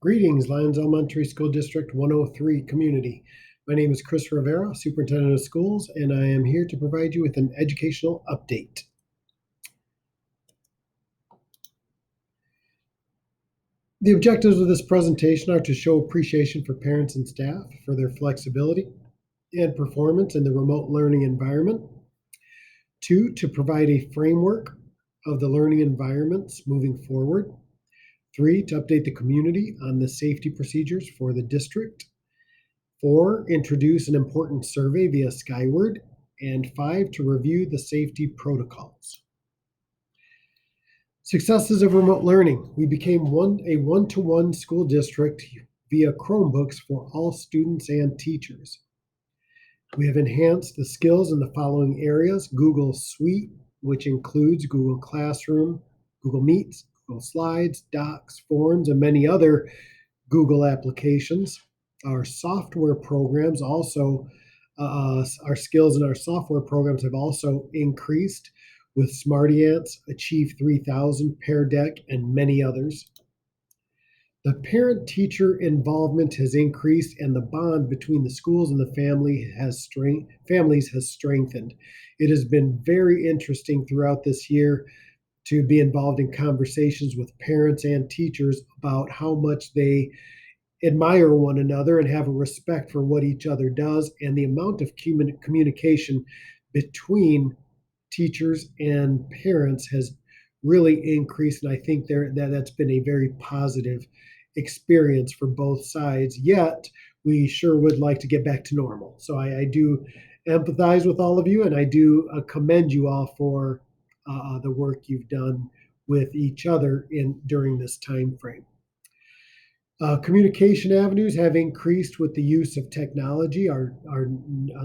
Greetings, Lyons Elementary School District 103 community. My name is Chris Rivera, Superintendent of Schools, and I am here to provide you with an educational update. The objectives of this presentation are to show appreciation for parents and staff for their flexibility and performance in the remote learning environment. 2, to provide a framework of the learning environments moving forward. 3, to update the community on the safety procedures for the district. 4, introduce an important survey via Skyward. And 5, to review the safety protocols. Successes of remote learning. We became a one-to-one school district via Chromebooks for all students and teachers. We have enhanced the skills in the following areas: Google Suite, which includes Google Classroom, Google Meets, Google Slides, Docs, Forms, and many other Google applications. Our software programs also, our skills in our software programs have also increased with SmartyAnts, Achieve 3000, Pear Deck, and many others. The parent-teacher involvement has increased, and the bond between the schools and the families has strengthened. It has been very interesting throughout this year to be involved in conversations with parents and teachers about how much they admire one another and have a respect for what each other does, and the amount of communication between teachers and parents has really increased, and I think that's been a very positive experience for both sides. Yet we sure would like to get back to normal. So I do empathize with all of you, and I do commend you all for the work you've done with each other during this time frame. Communication avenues have increased with the use of technology. Our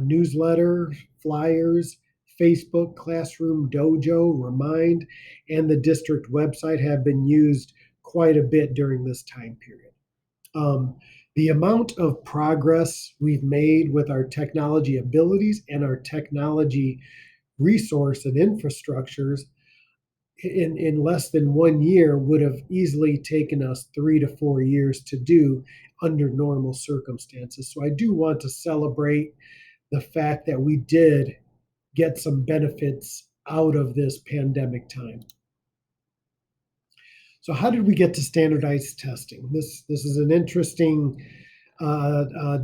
newsletter, flyers, Facebook, Classroom, Dojo, Remind, and the district website have been used quite a bit during this time period. The amount of progress we've made with our technology abilities and our technology resource and infrastructures in less than 1 year would have easily taken us 3 to 4 years to do under normal circumstances. So I do want to celebrate the fact that we did get some benefits out of this pandemic time. So how did we get to standardized testing? This is an interesting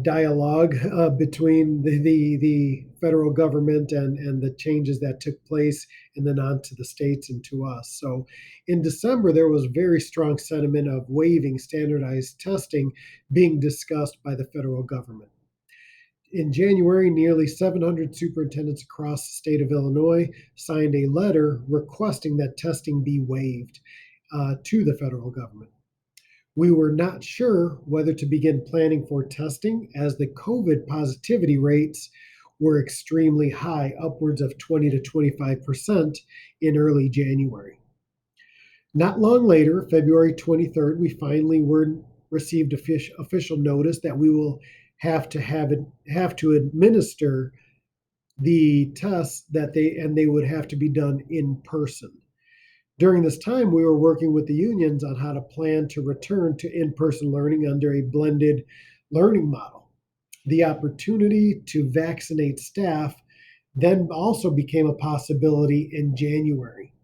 dialogue between the federal government and the changes that took place, and then on to the states and to us. So in December, there was very strong sentiment of waiving standardized testing being discussed by the federal government. In January, nearly 700 superintendents across the state of Illinois signed a letter requesting that testing be waived to the federal government. We were not sure whether to begin planning for testing, as the COVID positivity rates were extremely high, upwards of 20 to 25% in early January. Not long later, February 23rd, we finally received official notice that we will have to administer the tests they would have to be done in person. During this time, we were working with the unions on how to plan to return to in-person learning under a blended learning model. The opportunity to vaccinate staff then also became a possibility in January.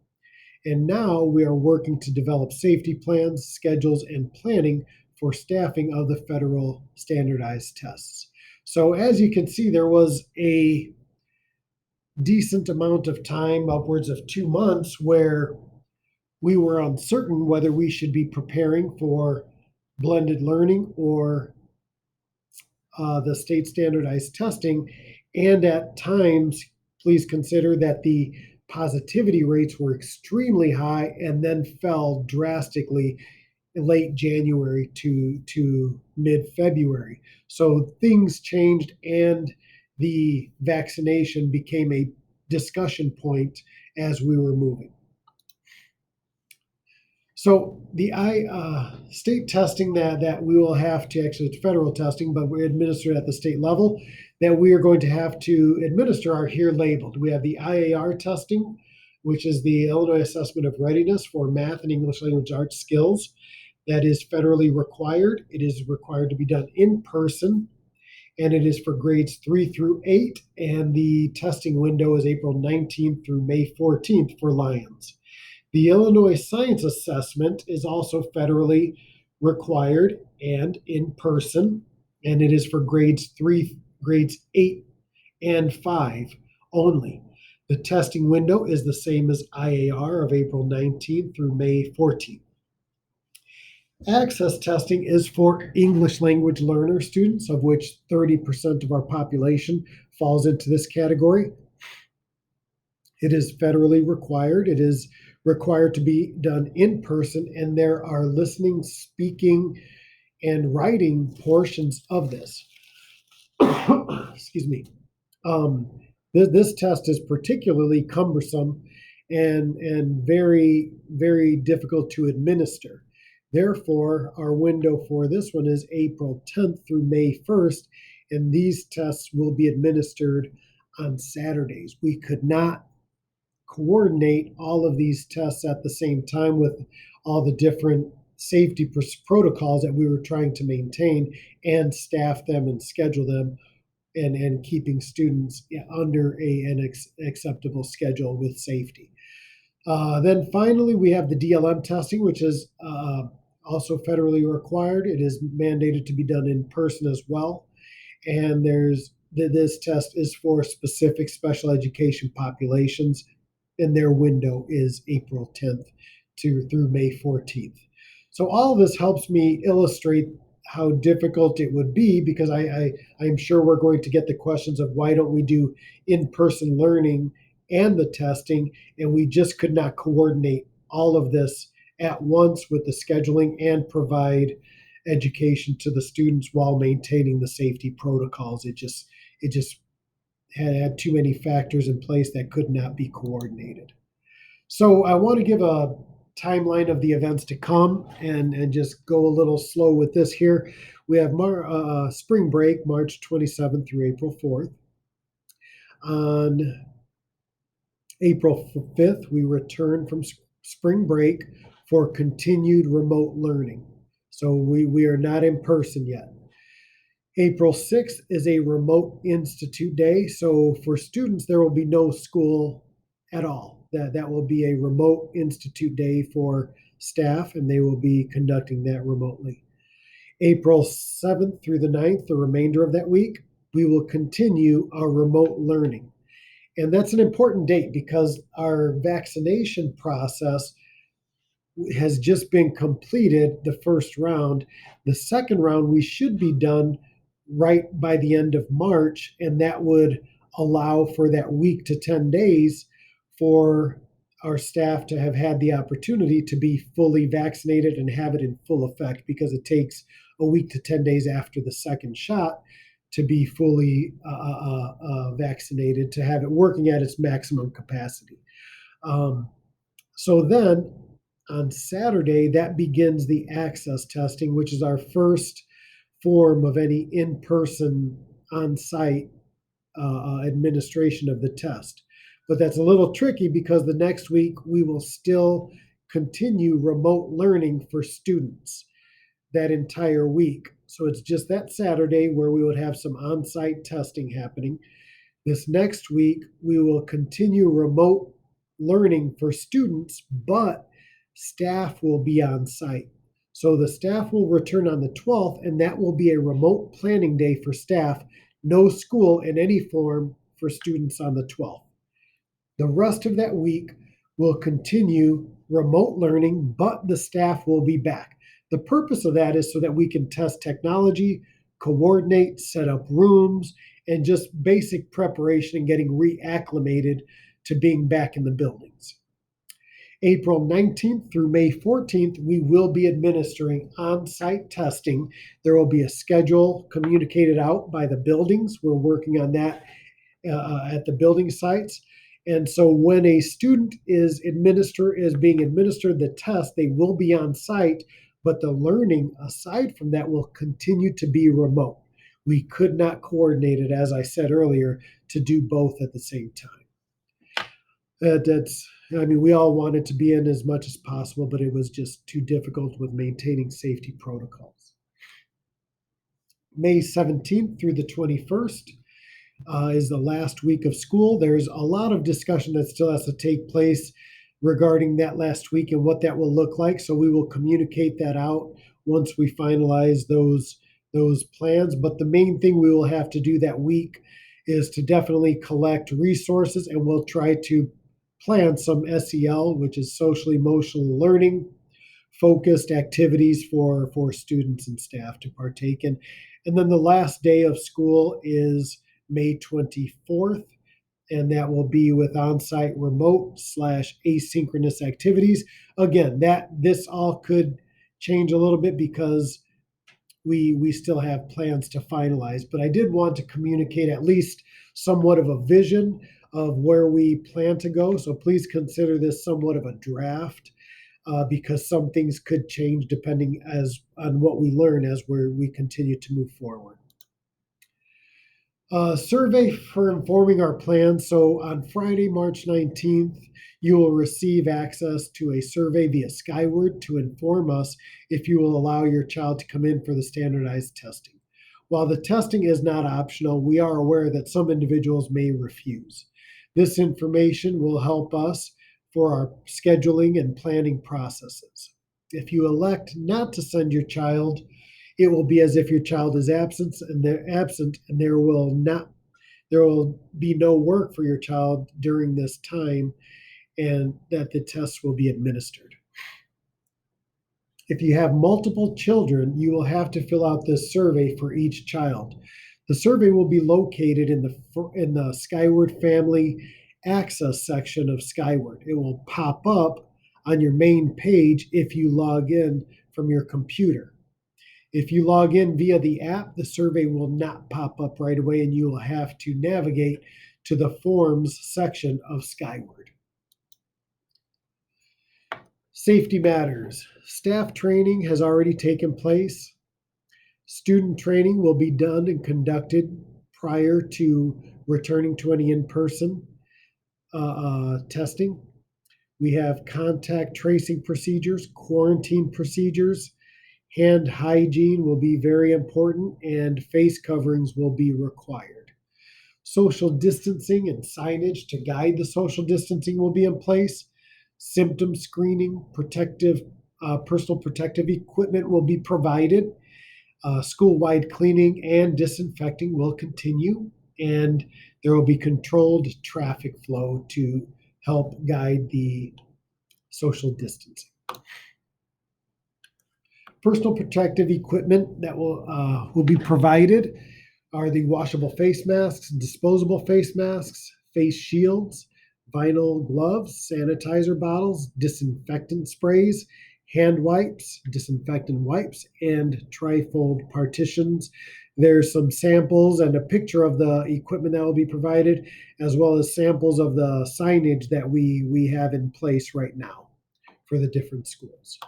And now we are working to develop safety plans, schedules, and planning for staffing of the federal standardized tests. So as you can see, there was a decent amount of time, upwards of 2 months, where we were uncertain whether we should be preparing for blended learning or the state standardized testing. And at times, please consider that the positivity rates were extremely high and then fell drastically late January to mid-February. So things changed, and the vaccination became a discussion point as we were moving. So the state testing that we will have to, actually it's federal testing, but we're administered at the state level, that we are going to have to administer are here labeled. We have the IAR testing, which is the Illinois Assessment of Readiness for Math and English Language Arts Skills. That is federally required. It is required to be done in person, and it is for grades 3 through 8. And the testing window is April 19th through May 14th for Lions. The Illinois Science Assessment is also federally required and in person, and it is for grades 8 and 5 only. The testing window is the same as IAR of April 19th through May 14th. Access testing is for English language learner students, of which 30% of our population falls into this category. It is federally required. It is required to be done in person, and there are listening, speaking, and writing portions of this. Excuse me. Um, this test is particularly cumbersome and very difficult to administer. Therefore, our window for this one is April 10th through May 1st, and these tests will be administered on Saturdays. We could not coordinate all of these tests at the same time with all the different safety protocols that we were trying to maintain and staff them and schedule them and keeping students under an acceptable schedule with safety. Then finally, we have the DLM testing, which is also federally required. It is mandated to be done in person as well. And this test is for specific special education populations, and their window is April 10th through May 14th. So all of this helps me illustrate how difficult it would be, because I'm sure we're going to get the questions of why don't we do in-person learning and the testing, and we just could not coordinate all of this at once with the scheduling and provide education to the students while maintaining the safety protocols. It just had too many factors in place that could not be coordinated. So I want to give a timeline of the events to come and just go a little slow with this here. We have spring break, March 27th through April 4th. On April 5th, we return from spring break for continued remote learning. So we are not in person yet. April 6th is a remote institute day. So for students, there will be no school at all. That will be a remote institute day for staff, and they will be conducting that remotely. April 7th through the 9th, the remainder of that week, we will continue our remote learning. And that's an important date because our vaccination process has just been completed, the first round. The second round, we should be done right by the end of March, and that would allow for that week to 10 days for our staff to have had the opportunity to be fully vaccinated and have it in full effect, because it takes a week to 10 days after the second shot to be fully vaccinated, to have it working at its maximum capacity. So then on Saturday, that begins the access testing, which is our first form of any in-person, on-site administration of the test. But that's a little tricky because the next week we will still continue remote learning for students that entire week. So it's just that Saturday where we would have some on-site testing happening. This next week, we will continue remote learning for students, but staff will be on site. So the staff will return on the 12th, and that will be a remote planning day for staff. No school in any form for students on the 12th. The rest of that week will continue remote learning, but the staff will be back. The purpose of that is so that we can test technology, coordinate, set up rooms, and just basic preparation and getting reacclimated to being back in the buildings. April 19th through May 14th, we will be administering on-site testing. There will be a schedule communicated out by the buildings. We're working on that at the building sites. And so when a student is being administered the test, they will be on site, but the learning aside from that will continue to be remote. We could not coordinate it, as I said earlier, to do both at the same time. I mean, we all wanted to be in as much as possible, but it was just too difficult with maintaining safety protocols. May 17th through the 21st is the last week of school. There's a lot of discussion that still has to take place regarding that last week and what that will look like. So we will communicate that out once we finalize those plans. But the main thing we will have to do that week is to definitely collect resources, and we'll try to plan some SEL, which is social emotional learning focused activities for students and staff to partake in. And then the last day of school is May 24th, and that will be with on-site remote slash asynchronous activities. Again, that this all could change a little bit because we still have plans to finalize, but I did want to communicate at least somewhat of a vision of where we plan to go. So please consider this somewhat of a draft, because some things could change depending as on what we learn as we continue to move forward. Survey for informing our plans. So on Friday, March 19th, you will receive access to a survey via Skyward to inform us if you will allow your child to come in for the standardized testing. While the testing is not optional, we are aware that some individuals may refuse. This information will help us for our scheduling and planning processes. If you elect not to send your child, it will be as if your child is absent, and there will be no work for your child during this time, and that the tests will be administered. If you have multiple children, you will have to fill out this survey for each child. The survey will be located in the Skyward Family Access section of Skyward. It will pop up on your main page if you log in from your computer. If you log in via the app, the survey will not pop up right away, and you will have to navigate to the Forms section of Skyward. Safety matters. Staff training has already taken place. Student training will be done and conducted prior to returning to any in-person testing. We have contact tracing procedures, quarantine procedures. Hand hygiene will be very important, and face coverings will be required. Social distancing and signage to guide the social distancing will be in place. Symptom screening, personal protective equipment will be provided. School-wide cleaning and disinfecting will continue, and there will be controlled traffic flow to help guide the social distancing. Personal protective equipment that will be provided are the washable face masks, disposable face masks, face shields, vinyl gloves, sanitizer bottles, disinfectant sprays, hand wipes, disinfectant wipes, and trifold partitions. There's some samples and a picture of the equipment that will be provided, as well as samples of the signage that we have in place right now for the different schools.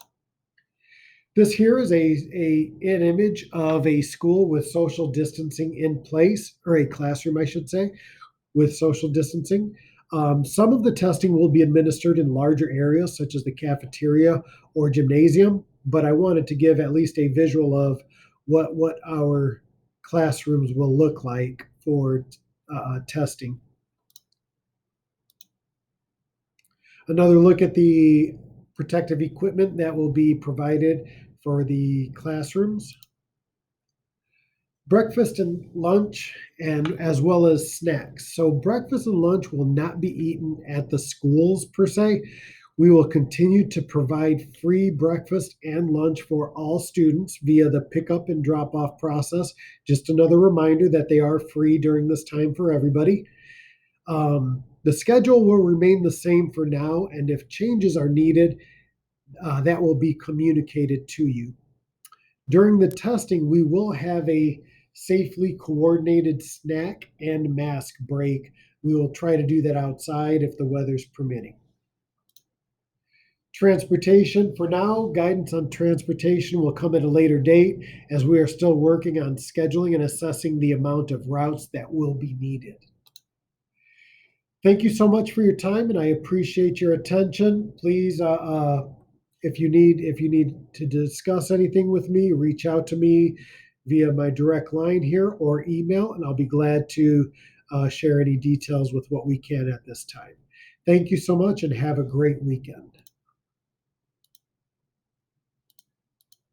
This here is an image of a school with social distancing in place, or a classroom, I should say, with social distancing. Some of the testing will be administered in larger areas, such as the cafeteria or gymnasium, but I wanted to give at least a visual of what our classrooms will look like for testing. Another look at the protective equipment that will be provided for the classrooms. Breakfast and lunch, and as well as snacks. So breakfast and lunch will not be eaten at the schools per se. We will continue to provide free breakfast and lunch for all students via the pickup and drop off process. Just another reminder that they are free during this time for everybody. The schedule will remain the same for now, and if changes are needed, that will be communicated to you. During the testing, we will have a safely coordinated snack and mask break. We will try to do that outside if the weather's permitting. Transportation, for now, guidance on transportation will come at a later date, as we are still working on scheduling and assessing the amount of routes that will be needed. Thank you so much for your time, and I appreciate your attention. Please, if you need to discuss anything with me, reach out to me via my direct line here or email, and I'll be glad to share any details with what we can at this time. Thank you so much, and have a great weekend.